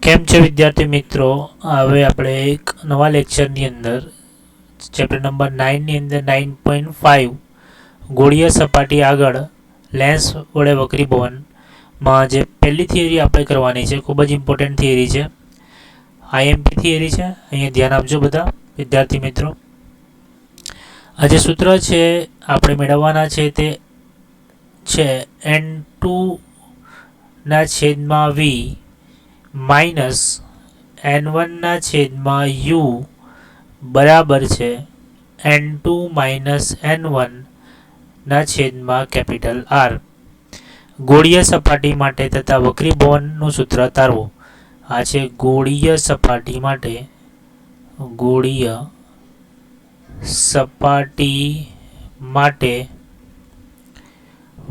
કેમ છે વિદ્યાર્થી મિત્રો? હવે આપણે એક નવા લેક્ચરની અંદર ચેપ્ટર નંબર 9 ની અંદર 9.5 ગોળીય સપાટી આગળ લેન્સ વડે વક્રી ભવનમાં જે પહેલી થિયરી આપણે કરવાની છે, ખૂબ જ ઇમ્પોર્ટન્ટ થિયરી છે, આઈએમપી થિયરી છે. અહીંયા ધ્યાન આપજો બધા વિદ્યાર્થી મિત્રો. આ જે સૂત્ર છે આપણે મેળવવાના છે તે છે N2 ના છેદમાં V માઇનસ N1 ના છેદમાં U બરાબર છે N2 માઇનસ N1 ના છેદમાં કેપિટલ R. ગોળીય સપાટી માટે તથા વક્રીભવનનું સૂત્ર તારવો. આ છે ગોળીય સપાટી માટે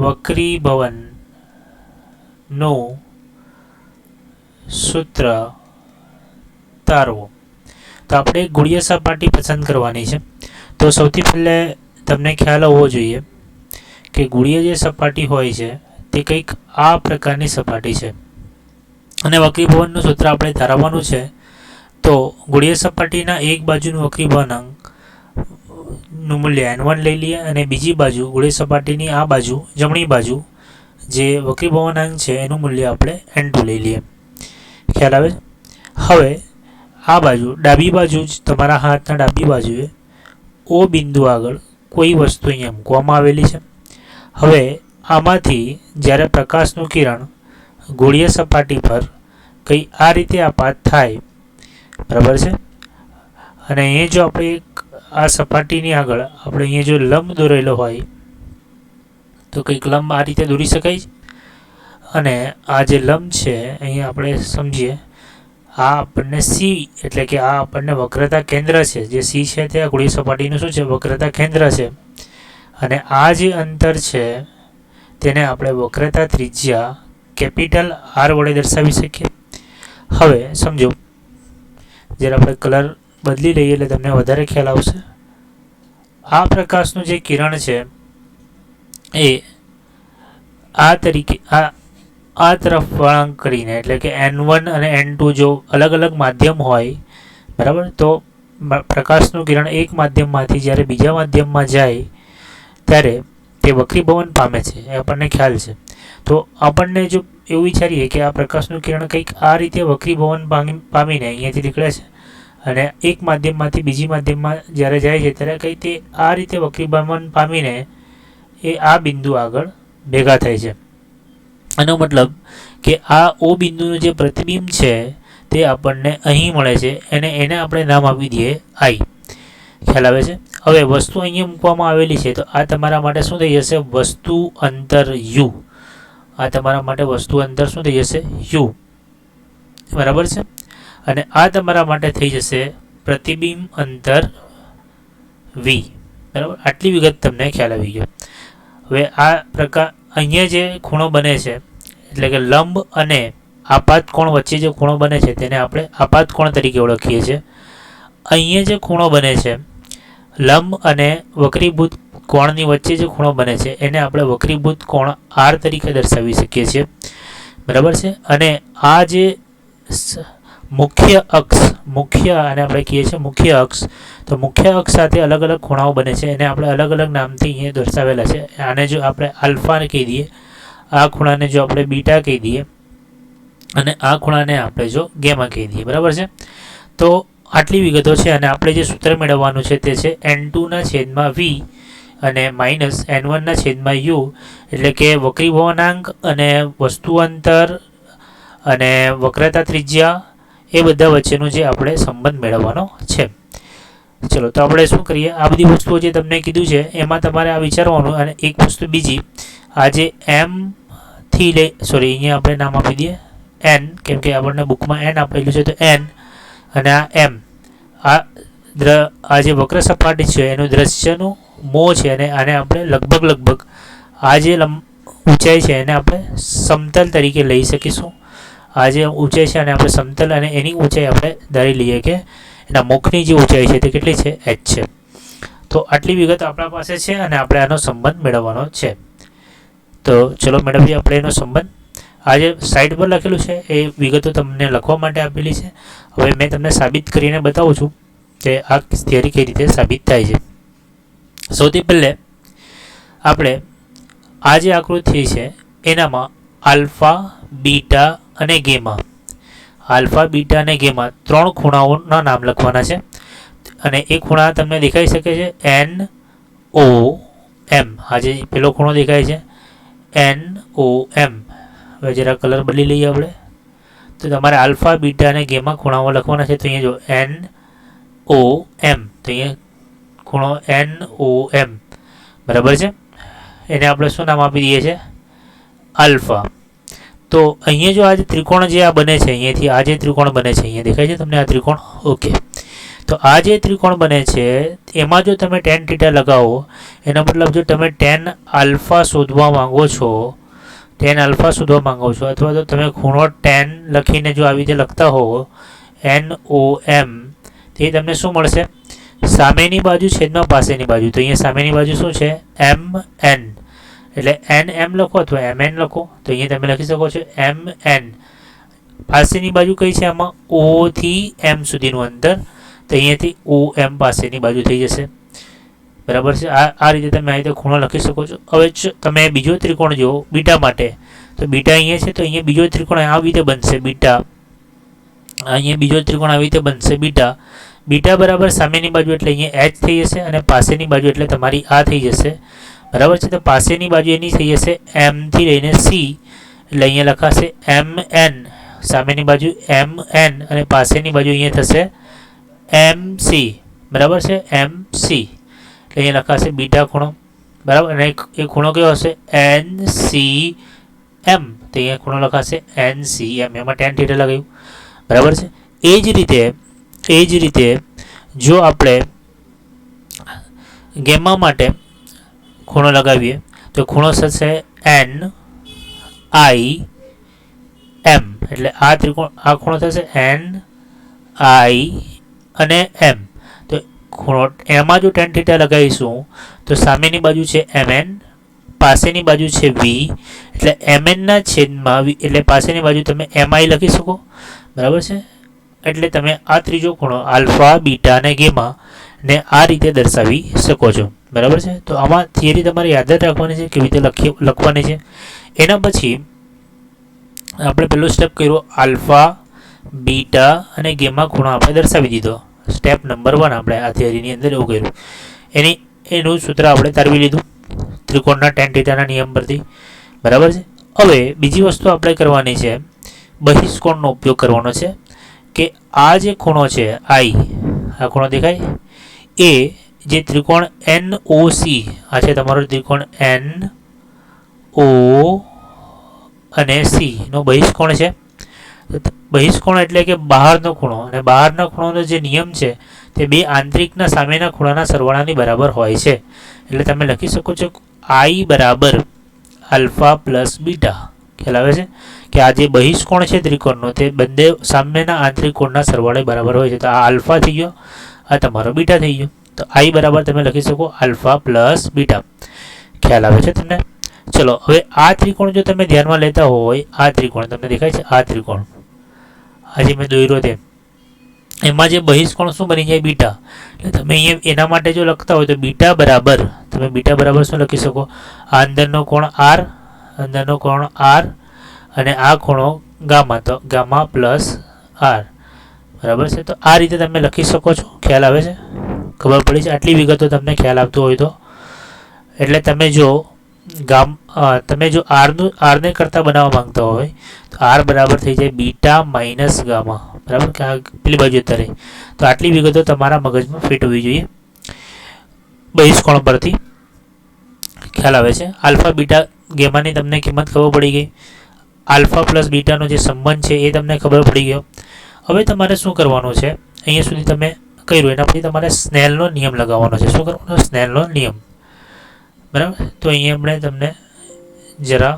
વક્રીભવનનું સૂત્ર તારવો. તો આપણે ગોળીય સપાટી પસંદ કરવાની છે. તો સૌથી પહેલે તમને ખ્યાલ હોવો જોઈએ કે ગોળીય જે સપાટી હોય છે તે કંઈક આ પ્રકારની સપાટી છે અને વક્રીભવનનું સૂત્ર આપણે તારવવાનું છે. તો ગોળીય સપાટીના એક બાજુનું વક્રીભવનાંકનું મૂલ્ય N1 લઈ લઈએ અને બીજી બાજુ ગોળીય સપાટીની આ બાજુ જમણી બાજુ જે વક્રીભવનાંક છે એનું મૂલ્ય આપણે N2 લઈ લઈએ. ખ્યાલ આવે? હવે આ બાજુ ડાબી બાજુ જ તમારા હાથના ડાબી બાજુએ O બિંદુ આગળ કોઈ વસ્તુ અહીંયા મૂકવામાં આવેલી છે. હવે આમાંથી જ્યારે પ્રકાશનું કિરણ ગોળીય સપાટી પર કંઈ આ રીતે આપાત થાય, બરાબર છે, અને અહીંયા જો આપણે આ સપાટીની આગળ આપણે અહીંયા જો લંબ દોરેલો હોય તો કંઈક લંબ આ રીતે દોરી શકાય. અને આ જે લંબ છે અહીંયા આપણે સમજીએ, આ આપણને સી એટલે કે આ આપણને વક્રતા કેન્દ્ર છે. જે સી છે તે ગોળીય સપાટીનું શું છે? વક્રતા કેન્દ્ર છે. અને આ જે અંતર છે તેને આપણે વક્રતા ત્રિજ્યા કેપિટલ R વડે દર્શાવી શકીએ. હવે સમજો, જ્યારે આપણે કલર બદલી લઈએ એટલે તમને વધારે ખ્યાલ આવશે. આ પ્રકાશનું જે કિરણ છે એ આ તરીકે આ તરફ વળાંક કરીને, એટલે કે N1 અને N2 જો અલગ અલગ માધ્યમ હોય, બરાબર, તો પ્રકાશનું કિરણ એક માધ્યમમાંથી જ્યારે બીજા માધ્યમમાં જાય ત્યારે તે વક્રીભવન પામે છે, એ આપણને ખ્યાલ છે. તો આપણને જો એવું વિચારીએ કે આ પ્રકાશનું કિરણ કંઈક આ રીતે વક્રીભવન પામીને અહીંયાથી નીકળે છે અને એક માધ્યમમાંથી બીજી માધ્યમમાં જ્યારે જાય છે ત્યારે કંઈ તે આ રીતે વક્રીભવન પામીને એ આ બિંદુ આગળ ભેગા થાય છે. આનો મતલબ કે આ O બિંદુનું જે પ્રતિબિંબ છે તે આપણને અહીં મળે છે અને એને આપણે નામ આપી દઈએ I. ખ્યાલ આવે છે? હવે વસ્તુ અહીંયા મૂકવામાં આવેલી છે તો આ તમારા માટે શું થઈ જશે? વસ્તુ અંતર U. આ તમારા માટે વસ્તુ અંતર શું થઈ જશે? U. બરાબર છે. અને આ તમારા માટે થઈ જશે પ્રતિબિંબ અંતર V. બરાબર, આટલી વિગત તમને ખ્યાલ આવી ગયો. હવે આ પ્રકાર અહીંયા જે ખૂણો બને છે એટલે કે લંબ અને આપાત કોણ વચ્ચે જે ખૂણો બને છે તેને આપણે આપાત કોણ તરીકે ઓળખીએ છીએ. અહીંયા જે ખૂણો બને છે લંબ અને વક્રીભૂત કોણની વચ્ચે જે ખૂણો બને છે એને આપણે વક્રીભૂત કોણ R તરીકે દર્શાવી શકીએ છીએ. બરાબર છે. અને આ જે મુખ્ય અને આપણે કહીએ છીએ મુખ્ય અક્ષ, તો મુખ્ય અક્ષ સાથે અલગ અલગ ખૂણાઓ બને છે એને આપણે અલગ અલગ નામથી અહીંયા દર્શાવેલા છે. આને જો આપણે આલ્ફાને કહી દઈએ, આ ખૂણાને જો આપણે બીટા કહી દઈએ અને આ ખૂણાને આપણે જો ગેમા કહી દઈએ. બરાબર છે. તો આટલી વિગતો છે અને આપણે જે સૂત્ર મેળવવાનું છે તે છે N2 ના છેદમાં V અને માઇનસ N1 ના છેદમાં U, એટલે કે વક્રીભવનાંક અને વસ્તુ અંતર અને વક્રતા ત્રિજ્યા એ બધા વચ્ચેનો જે આપણે સંબંધ મેળવવાનો છે. ચલો, તો આપણે શું કરીએ? આ બધી વસ્તુઓ જે તમને કીધું છે એમાં તમારે આ વિચારવાનું. અને એક વસ્તુ બીજી, આ જે M થી અહીંયા આપણે નામ આપી દઈએ N, કેમ કે આપણને બુકમાં N આપેલું છે, તો N અને આ M, આ જે વક્ર સપાટી છે એનું દ્રશ્યનું મો છે અને આને આપણે લગભગ આ જે ઊંચાઈ છે એને આપણે સમતલ તરીકે લઈ શકીશું. આ જે ઊંચાઈ છે અને આપણે સમતલ અને એની ઊંચાઈ આપણે ધારી લઈએ કે એના મુખની જે ઊંચાઈ છે તે કેટલી છે? H છે. તો આટલી વિગત આપણા પાસે છે અને આપણે આનો સંબંધ મેળવવાનો છે. તો ચલો મેળવીએ આપણે એનો સંબંધ. આ જે સાઇડ પર લખેલું છે એ વિગતો તમને લખવા માટે આપેલી છે. હવે મેં તમને સાબિત કરીને બતાવું છું કે આ થિયરી કઈ રીતે સાબિત થાય છે. સૌથી પહેલે આપણે આ જે આકૃતિ છે એનામાં આલ્ફા, બીટા અને ગેમા, આલ્ફા, બીટા અને ગેમા 3 ખૂણાઓના નામ લખવાના છે. અને એ ખૂણા તમને દેખાઈ શકે છે NOM. આ જે પેલો ખૂણો દેખાય છે NOM. હવે જરા કલર બદલી લઈએ આપણે. તો તમારે આલ્ફા, બીટા અને ગેમા ખૂણાઓ લખવાના છે. તો અહીંયા જો NOM, તો અહીંયા ખૂણો NOM બરાબર છે. એને આપણે શું નામ આપી દઈએ છીએ? આલ્ફા. તો અહીંયા જો આ જે ત્રિકોણ જે આ બને છે, અહીંયાથી આ જે ત્રિકોણ બને છે, અહીંયા દેખાય છે તમને આ ત્રિકોણ? ઓકે. તો આ જે ત્રિકોણ બને છે એમાં જો તમે tan θ લગાવો, એનો મતલબ જો તમે tan આલ્ફા શોધવા માંગો છો, tan આલ્ફા શોધવા માંગો છો, અથવા તો તમે ખૂણો tan લખીને જો આવી રીતે લખતા હો NOM, તે તમને શું મળશે? સામેની બાજુ છેદમાં પાસેની બાજુ. તો અહીંયા સામેની બાજુ શું છે? MN. એટલે NM લખો અથવા MN લખો. તો અહીંયા તમે લખી શકો છો MN. પાસેની બાજુ કઈ છે આમાં? O થી M સુધીનું અંતર. તો અહીંયાથી OM પાસેની બાજુ થઈ જશે. બરાબર છે. આ રીતે તમે આ રીતે ખૂણો લખી શકો છો. હવે તમે બીજો ત્રિકોણ જુઓ બીટા માટે. તો બીટા અહીંયા છે, તો અહીંયા બીજો ત્રિકોણ આવી રીતે બનશે બીટા. અહીંયા બીજો ત્રિકોણ આવી રીતે બનશે બીટા. બીટા બરાબર સામેની બાજુ એટલે અહીંયા H થઈ જશે, અને પાસેની બાજુ એટલે તમારી આ થઈ જશે. બરાબર છે. તો પાસેની બાજુ એની થઈ જશે M થી લઈને C. એટલે અહીંયા લખાશે MN. સામેની બાજુ MN અને પાસેની બાજુ અહીંયા થશે MC. બરાબર છે, MC. એટલે અહીંયા લખાશે બીટા ખૂણો. બરાબર. અને એ ખૂણો કયો હશે? NCM. તો અહીંયા ખૂણો લખાશે NCM. એમાં tan θ લગાવ્યું. બરાબર છે. એ જ રીતે જો આપણે ગેમા માટે ખૂણો લગાવીએ તો ખૂણો થશે NIM. એટલે આ ખૂણો થશે NI અને M. તો ખૂણો એમાં જો tan θ લગાવીશું તો સામેની બાજુ છે MN, પાસેની બાજુ છે V. એટલે MN ના છેદમાં V, એટલે પાસેની બાજુ તમે MI લખી શકો. બરાબર છે. એટલે તમે આ ત્રીજો ખૂણો આલ્ફા, બીટા અને ગેમા ને આ રીતે દર્શાવી શકો છો. બરાબર છે. તો આમાં થિયરી તમારે યાદ જ રાખવાની છે, કેવી રીતે લખવાની છે. એના પછી આપણે પેલો સ્ટેપ કર્યો, આલ્ફા, બીટા અને ગેમા ખૂણો આપણે દર્શાવી દીધો. સ્ટેપ નંબર 1 આપણે આ થિયરીની અંદર એવું કર્યું. એનું સૂત્ર આપણે તારવી લીધું ત્રિકોણના tan θ ના નિયમ પરથી. બરાબર છે. હવે બીજી વસ્તુ આપણે કરવાની છે, બહિષ્કોણનો ઉપયોગ કરવાનો છે. કે આ જે ખૂણો છે I, આ ખૂણો દેખાય, એ જે ત્રિકોણ NOC, આ છે તમારો ત્રિકોણ NO અને C નો બહિષ્કોણ છે. બહિષ્કોણ એટલે કે બહારનો ખૂણો. અને બહારના ખૂણોનો જે નિયમ છે તે બે આંતરિકના સામેના ખૂણાના સરવાળાની બરાબર હોય છે. એટલે તમે લખી શકો છો I બરાબર આલ્ફા પ્લસ બીટા. ખ્યાલ આવે છે કે આ જે બહિષ્કોણ છે ત્રિકોણનો તે બંને સામેના આંતરિક કોણના સરવાળે બરાબર હોય છે. તો આ આલ્ફા થઈ ગયો, આ તમારો બીટા થઈ ગયો. તો I બરાબર તમે લખી શકો આલ્ફા પ્લસ બીટા. ખ્યાલ આવે છે તમને? ચલો, હવે આ ત્રિકોણ જો તમે ધ્યાનમાં લેતા હોય, આ ત્રિકોણ તમને દેખાય છે, આ ત્રિકોણ આજે મેં દોર્યો તેમ, એમાં જે બહિષ્કોણ શું બની જાય? બીટા. એટલે તમે અહીંયા એના માટે જો લખતા હોય તો બીટા બરાબર શું લખી શકો? આ અંદરનો કોણ R, અંદરનો કોણ R અને આ ખૂણો ગામા, તો ગામા પ્લસ R. બરાબર છે. તો આ રીતે તમે લખી શકો છો. ખ્યાલ આવે છે? ખબર પડી છે? આટલી વિગતો તમને ખ્યાલ આવતો હોય તો. એટલે તમે જો R ને કરતાં બનાવવા માંગતા હોય તો R બરાબર થઈ જાય બીટા માઇનસ ગામા. બરાબર કે આ પેલી બાજુ અત્યારે. તો આટલી વિગતો તમારા મગજમાં ફિટ હોવી જોઈએ બહિષ્કોણ પરથી. ખ્યાલ આવે છે? આલ્ફા, બીટા, ગેમાની તમને કિંમત ખબર પડી ગઈ. આલ્ફા પ્લસ બીટાનો જે સંબંધ છે એ તમને ખબર પડી ગયો. હવે તમારે શું કરવાનું છે? અહીંયા સુધી તમે કર્યું, એના પછી તમારે સ્નેલનો નિયમ લગાવવાનો છે. શું કરવાનો? સ્નેલનો નિયમ. બરાબર. તો અહીંયા આપણે તમને જરા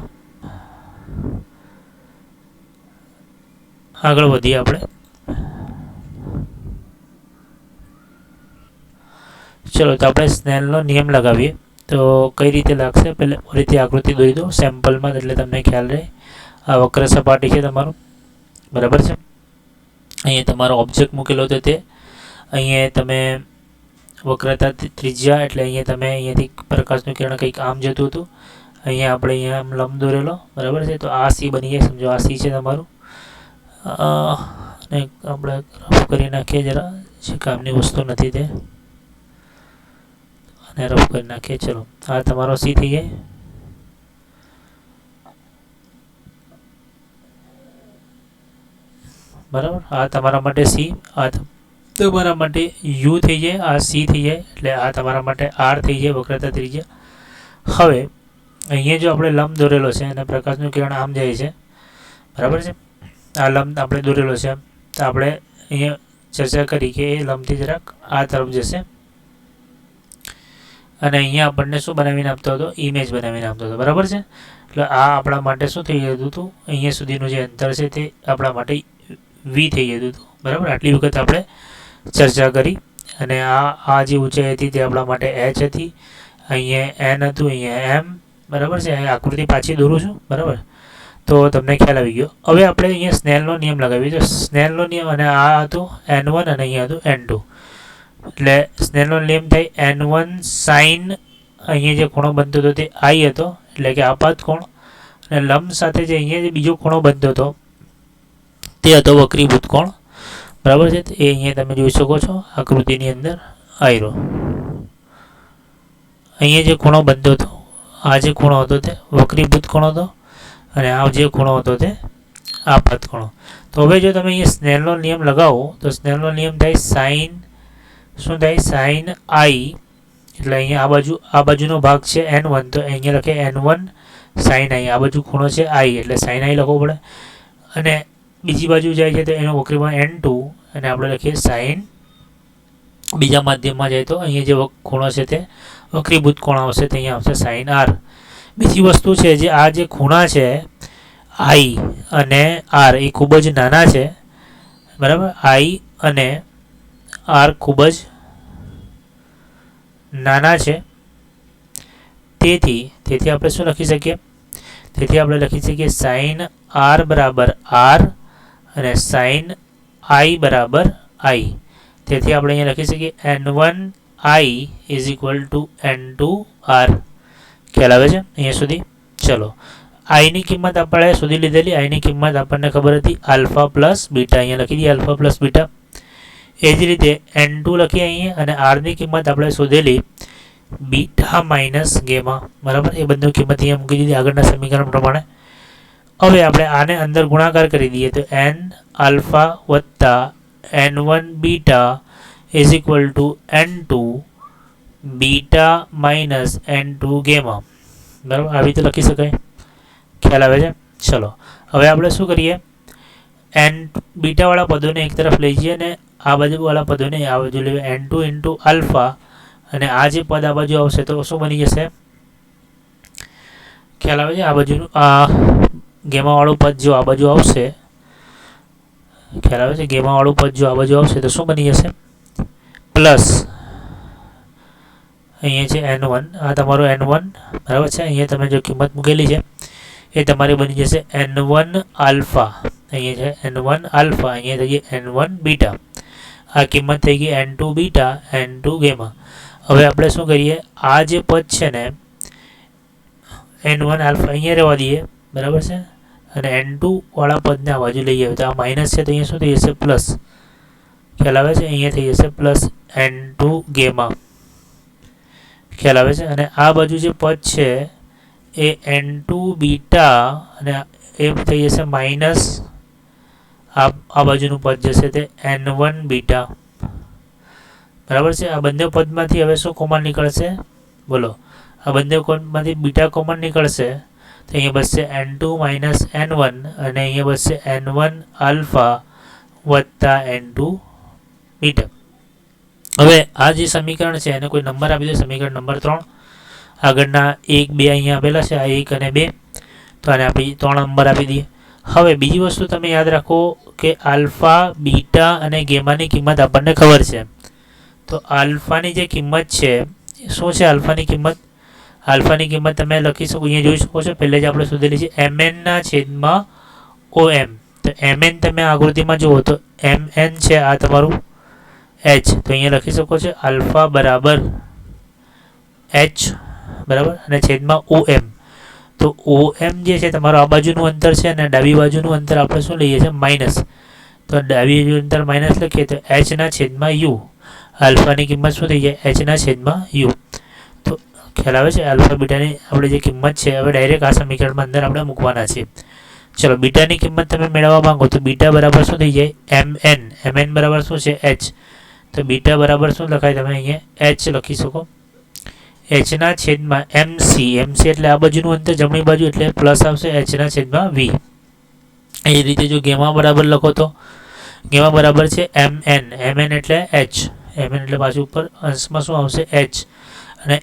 આગળ વધીએ આપણે. ચલો, તો આપણે સ્નેલનો નિયમ લગાવીએ. તો કઈ રીતે લાગશે? પહેલાં રીતે આકૃતિ દોરી દો સેમ્પલમાં, એટલે તમને ખ્યાલ રહે. આ વક્ર સપાટી છે તમારું, બરાબર છે. અહીંયા તમારો ઓબ્જેક્ટ મૂકેલો હતો તે અહીંયા તમે વક્રતા ત્રિજ્યા એટલે અહીંયા તમે અહીંયાથી પ્રકાશનું કિરણ કંઈક આમ જતું હતું, અહીંયા આપણે અહીંયા આમ લંબ દોરેલો, બરાબર છે. તો આ સી બની જાય, સમજો આ સી છે તમારું. અને આપણે રફ કરી નાખીએ જરા, જે કામની વસ્તુ નથી તે, અને રફ કરી નાખીએ. ચલો, આ તમારો સી થઈ જાય, બરાબર. આ તમારા માટે સી, આ તમારા માટે યુ થઈ જાય, આ સી થઈ જાય, એટલે આ તમારા માટે આર થઈ જાય વક્રતા ત્રિજ્યા. હવે અહીંયા જો આપણે લંબ દોરેલો છે અને પ્રકાશનું કિરણ આમ જાય છે, બરાબર છે. આ લંબ આપણે દોરેલો છે, તો આપણે અહીંયા ચર્ચા કરી કે એ લંબથી જરાક આ તરફ જશે, અને અહીંયા આપણને શું બનાવીને આપતો હતો, ઇમેજ બનાવીને આપતો હતો, બરાબર છે. એટલે આ આપણા માટે શું થઈ જતું હતું, અહીંયા સુધીનું જે અંતર છે તે આપણા માટે વી થઈ જતું હતું, બરાબર. આટલી વખત આપણે ચર્ચા કરી. અને આ જે ઊંચાઈ હતી તે આપણા માટે એચ હતી, અહીંયા એન હતું, અહીંયા એમ, બરાબર છે. આકૃતિ પાછી દોરું છું, બરાબર. તો તમને ખ્યાલ આવી ગયો. હવે આપણે અહીંયા સ્નેલનો નિયમ લગાવીએ. તો સ્નેલનો નિયમ, અને આ હતું N1 અને અહીંયા હતું N2, એટલે સ્નેલનો નિયમ થાય N1 સાઇન, અહીંયા જે ખૂણો બનતો હતો તે I હતો, એટલે કે આપાત કોણ, અને લંબ સાથે જે અહીંયા જે બીજો ખૂણો બનતો હતો તે હતો વક્રીભૂત કોણ, બરાબર છે. એ અહીંયા તમે જોઈ શકો છો આકૃતિની અંદર આયરો. અહીંયા જે ખૂણો બનતો હતો, આ જે ખૂણો હતો તે વક્રીભૂત કોણ હતો, અને આ જે ખૂણો હતો તે આપાત ખૂણો. તો હવે જો તમે અહીંયા સ્નેલનો નિયમ લગાવો તો સ્નેલનો નિયમ થાય સાઇન, શું થાય, સાઇન I, એટલે અહીંયા આ બાજુનો ભાગ છે N1, તો અહીંયા લખે N1 સાઇન I. આ બાજુ ખૂણો છે I, એટલે સાઇન I લખવો પડે. અને બીજી બાજુ જાય છે તો એનો વક્રીમાં N2, અને આપણે લખીએ સાઇન. બીજા માધ્યમમાં જાય તો અહીંયા જે ખૂણો છે તે વક્રીભૂત કોણ આવશે, તે અહીંયા આવશે સાઇન R. બીજી વસ્તુ છે, જે આ જે ખૂણા છે I અને R એ ખૂબ જ નાના છે, બરાબર. I અને R ખૂબ જ નાના છે, તેથી આપણે શું લખી શકીએ, તેથી આપણે લખી શકીએ સાઇન R બરાબર R અને સાઇન I બરાબર I. તેથી આપણે અહીંયા લખી શકીએ N1 I is equal to N2 R. ખ્યાલ આવે છે અહીંયા સુધી? ચલો, આઈની કિંમત આપણે શોધી લીધેલી. આઈની કિંમત આપણને ખબર હતી આલ્ફા પ્લસ બીટા, અહીંયા લખી દઈએ આલ્ફા પ્લસ બીટા. એ જ રીતે N2 લખીએ અહીંયા, અને આરની કિંમત આપણે શોધેલી બીટા માઇનસ ગેમા, બરાબર. એ બંને કિંમત અહીંયા મૂકી દીધી આગળના સમીકરણ પ્રમાણે. હવે આપણે આને અંદર ગુણાકાર કરી દઈએ તો N આલ્ફા વત્તા N1 beta is equal to N2 beta minus N2 gamma, બરાબર. આવી રીતે લખી શકાય. ખ્યાલ આવે છે? ચલો, હવે આપણે શું કરીએ, N બીટાવાળા પદોને એક તરફ લઈ જઈએ અને આ બાજુવાળા પદોને આ બાજુ લઈએ. N2 ઇન્ટુ આલ્ફા, અને આ જે પદ આ બાજુ આવશે તો શું બની જશે? ખ્યાલ આવે છે? આ બાજુનું આ ગેમાવાળું પદ જો આ બાજુ આવશે, ખ્યાલ આવે છે? ગેમાવાળું પદ જો આ બાજુ આવશે તો શું બની જશે? પ્લસ અહીંયા છે N1, આ તમારું N1, બરાબર છે. અહીંયા તમે જો કિંમત મૂકેલી છે એ તમારી બની જશે N1 આલ્ફા, અહીંયા છે N1 આલ્ફા, અહીંયા થઈ ગઈ N1 બીટા. આ કિંમત થઈ ગઈ N2 બીટા, N2 ગેમા. હવે આપણે શું કરીએ, આ જે પદ છે ને N1 આલ્ફા અહીંયા રહેવા દઈએ, બરાબર છે. અને N2 વાળા પદને આ બાજુ લઈ આવે તો આ માઇનસ છે, તો અહીંયા શું થઈ જશે? પ્લસ. ખ્યાલ આવે છે? અહીંયા થઈ જશે પ્લસ N2 ગેમા. ખ્યાલ આવે છે? અને આ બાજુ જે પદ છે એ N2 બીટા, અને એ થઈ જશે માઇનસ આ બાજુનું પદ જશે તે N1 બીટા, બરાબર છે. આ બંને પદમાંથી હવે શું કોમન નીકળશે? બોલો, આ બંને પદમાંથી બીટા કોમન નીકળશે તો અહીંયા બચશે N2 માઇનસ N1, અને અહીંયા બચશે N1 આલ્ફા વત્તા N2 બીટા. હવે આ જે સમીકરણ છે એને કોઈ નંબર આપી દો, સમીકરણ નંબર 3. આગળના 1 2 અહીંયા આપેલા છે, આ 1 અને 2, તો આને આપણે 3 નંબર આપી દઈએ. હવે બીજી વસ્તુ તમે યાદ રાખો કે આલ્ફા, બીટા અને ગેમાની કિંમત આપણને ખબર છે. તો આલ્ફાની જે કિંમત છે શું છે? આલ્ફાની કિંમત આલ્ફાની કિંમત તમે લખી શકો, અહીંયા જોઈ શકો છો. પહેલે જ આપણે શોધેલી છે mn/om. તો mn તમે આકૃતિમાં જુઓ તો mn છે આ તમારું h. તો અહીંયા લખી શકો છો આલ્ફા બરાબર h બરાબર અને છેદમાં om. તો om જે છે તમારું આ બાજુનું અંતર છે અને ડાબી બાજુનું અંતર આપણે શું લઈએ છીએ માઇનસ. તો ડાબી બાજુ અંતર માઇનસ લખીએ તો h/u. આલ્ફાની કિંમત શું થઈ જાય h/u. તો ખ્યાલ આવે છે આલ્ફા બીટાની આપણે જે કિંમત છે હવે ડાયરેક્ટ આ સમીકરણમાં અંદર આપણે મૂકવાના છે. ચલો બીટાની કિંમત તમે મેળવવા માંગો તો બીટા બરાબર શું થઈ જાય mn બરાબર શું છે h. તો બીટા બરાબર શું લખાય તમે અહીંયા h લખી શકો. h/mc. mc એટલે આ બાજુનું અંતર જમણી બાજુ એટલે પ્લસ આવશે h/v. એ રીતે જો ગેમા બરાબર લખો તો ગેમા બરાબર છે mn એટલે h. mn એટલે પાછું ઉપર અંશમાં શું આવશે h. અને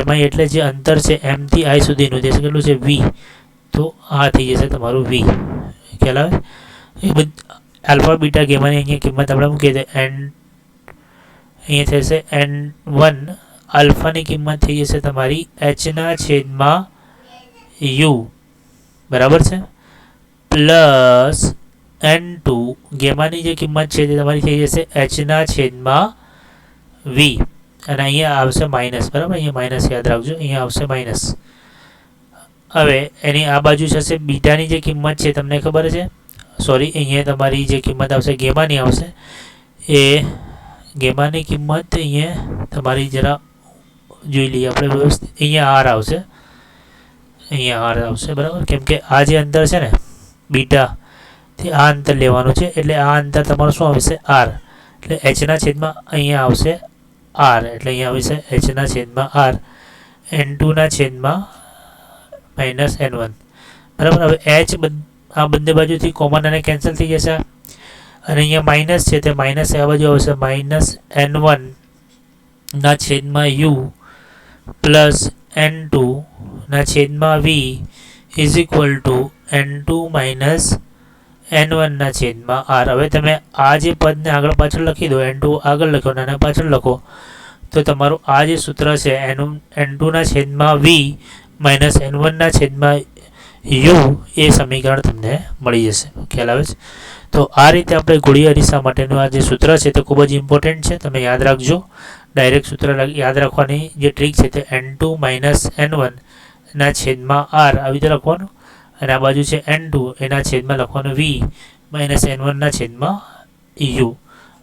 mi એટલે જે અંતર છે m થી i સુધીનું તે કેટલું છે v. તો આ થઈ જશે તમારું v. ખ્યાલ આવે એ બધું આલ્ફા બીટા ગેમાની અહીંયા કિંમત આપણે મૂકીએ તો અહીંયા થશે n1. આલ્ફાની કિંમત થઈ જશે તમારી h/u બરાબર છે પ્લસ n2. ગેમાની જે કિંમત છે તે તમારી થઈ જશે h/v અને અહીંયા આવશે માઇનસ. બરાબર અહીંયા માઇનસ યાદ રાખજો, અહીંયા આવશે માઇનસ. હવે એની આ બાજુ થશે બીટાની જે કિંમત છે તમને ખબર છે, સોરી અહીંયા તમારી જે કિંમત આવશે ગેમાની આવશે એ ગેમાની કિંમત અહીંયા તમારી જરા જોઈ લઈએ આપણે વ્યવસ્થિત. અહીંયા r આવશે, અહીંયા r આવશે બરાબર. કેમ કે આ જે અંતર છે ને બીટાથી આ અંતર લેવાનું છે એટલે આ અંતર તમારું શું આવશે r. એટલે h/માં અહીંયા આવશે r એટલે અહીંયા આવશે h/r. n2/n1 બરાબર. હવે h આ બંને બાજુથી કોમન અને કેન્સલ થઈ જશે અને અહીંયા માઇનસ છે તે માઇનસ આ બાજુ આવશે -n1/u plus n2/v is equal to n2 n1/r. હવે તમે આ જે પદને આગળ પાછળ લખી દો, n2 આગળ લખો અને પાછળ લખો તો તમારું આ જે સૂત્ર છે n2/v -n1/u એ સમીકરણ તમને મળી જશે. ખ્યાલ આવે છે. તો આ રીતે આપણે ગોળી અરીસા માટેનું આ જે સૂત્ર છે તે ખૂબ જ ઇમ્પોર્ટન્ટ છે, તમે યાદ રાખજો. ડાયરેક્ટ સૂત્ર યાદ રાખવાની જે ટ્રીક છે તે n2 n1/r આવી રીતે લખવાનું અને આ બાજુ છે n2 એના છેદમાં લખવાનું v -n1/u.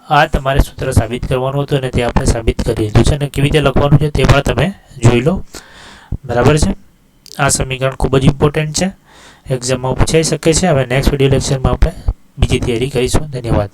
આ તમારે સૂત્ર સાબિત કરવાનું હતું અને તે આપણે સાબિત કરી લીધું છે અને કેવી રીતે લખવાનું છે તે પણ તમે જોઈ લો. બરાબર છે. આ સમીકરણ ખૂબ જ ઇમ્પોર્ટન્ટ છે, એક્ઝામમાં પૂછાઈ શકે છે. હવે નેક્સ્ટ વિડીયો લેક્ચરમાં આપણે બીજી તૈયારી કરીશું. ધન્યવાદ.